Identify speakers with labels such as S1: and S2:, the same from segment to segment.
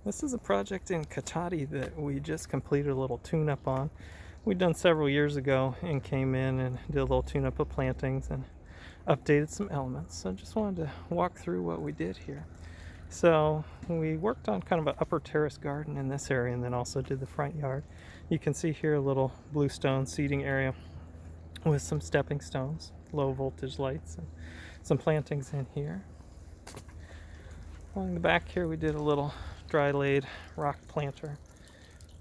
S1: This is a project in Cotati that we just completed a little tune-up on. We'd done several years ago and came in and did a little tune-up of plantings and updated some elements. So just wanted to walk through what we did here. So we worked on kind of an upper terrace garden in this area and then also did the front yard. You can see here a little bluestone seating area with some stepping stones, low voltage lights, and some plantings in here. Along the back here we did a little dry laid rock planter,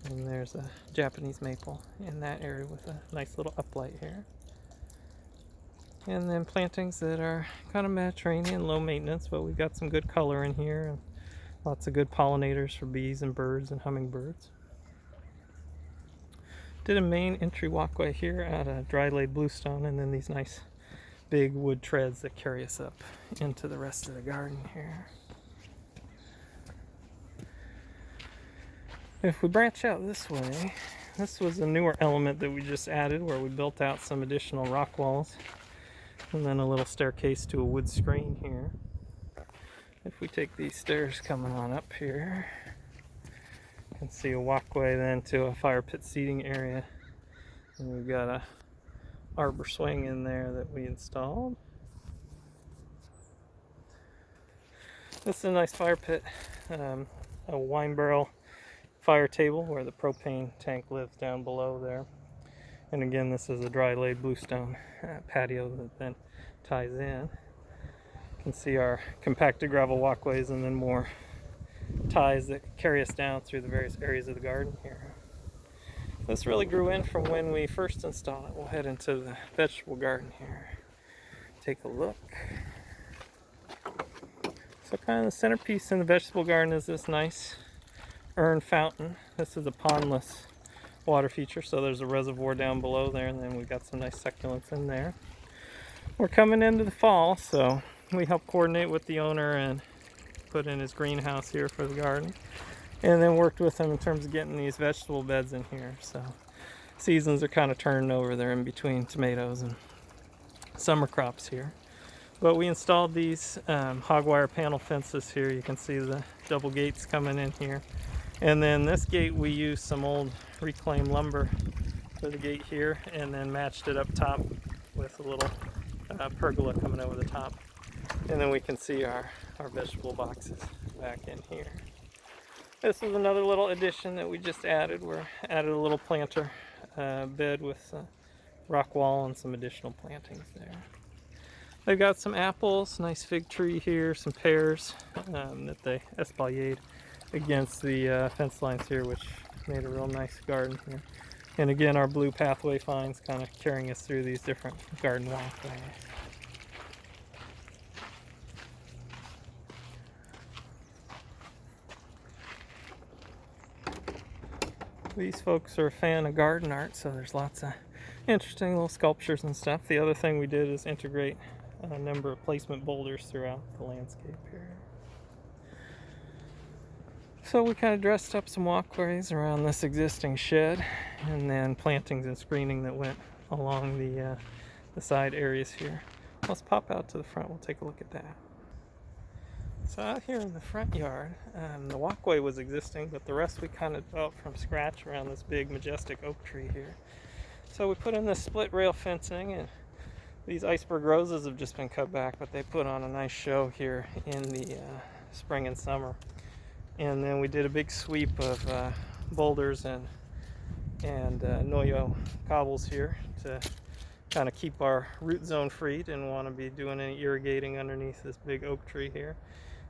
S1: and there's a Japanese maple in that area with a nice little uplight here. And then plantings that are kind of Mediterranean, low maintenance, but we've got some good color in here and lots of good pollinators for bees and birds and hummingbirds. Did a main entry walkway here out of dry laid bluestone, and then these nice big wood treads that carry us up into the rest of the garden here. If we branch out this way, this was a newer element that we just added where we built out some additional rock walls and then a little staircase to a wood screen here. If we take these stairs coming on up here, you can see a walkway then to a fire pit seating area, and we've got a arbor swing in there that we installed. This is a nice fire pit, a wine barrel fire table where the propane tank lives down below there. And again, this is a dry laid bluestone patio that then ties in. You can see our compacted gravel walkways and then more ties that carry us down through the various areas of the garden here. This really grew in from when we first installed it. We'll head into the vegetable garden here. Take a look. So kind of the centerpiece in the vegetable garden is this nice urn fountain. This is a pondless water feature, so there's a reservoir down below there, and then we've got some nice succulents in there. We're coming into the fall, so we help coordinate with the owner and put in his greenhouse here for the garden, and then worked with him in terms of getting these vegetable beds in here. So seasons are kind of turning over there in between tomatoes and summer crops here. But we installed these hog wire panel fences here. You can see the double gates coming in here. And then this gate, we used some old reclaimed lumber for the gate here, and then matched it up top with a little pergola coming over the top. And then we can see our vegetable boxes back in here. This is another little addition that we just added. We added a little planter bed with a rock wall and some additional plantings there. They've got some apples, nice fig tree here, some pears that they espaliered against the fence lines here, which made a real nice garden here. And again, our blue pathway finds kind of carrying us through these different garden walkways. These folks are a fan of garden art, so there's lots of interesting little sculptures and stuff. The other thing we did is integrate a number of placement boulders throughout the landscape here. So we kind of dressed up some walkways around this existing shed, and then plantings and screening that went along the side areas here. Let's pop out to the front. We'll take a look at that. So out here in the front yard, the walkway was existing, but the rest we kind of developed from scratch around this big majestic oak tree here. So we put in this split rail fencing, and these iceberg roses have just been cut back, but they put on a nice show here in the spring and summer. And then we did a big sweep of boulders and Noyo cobbles here to kind of keep our root zone free. Didn't want to be doing any irrigating underneath this big oak tree here.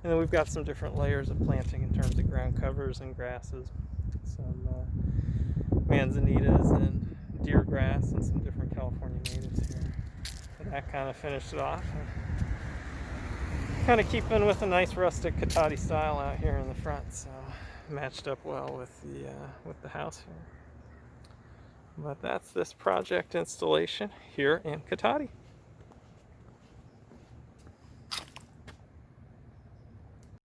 S1: And then we've got some different layers of planting in terms of ground covers and grasses, some manzanitas and deer grass and some different California natives here. And that kind of finished it off. Kind of keeping with a nice rustic Cotati style out here in the front, so matched up well with the house here. But that's this project installation here in Cotati.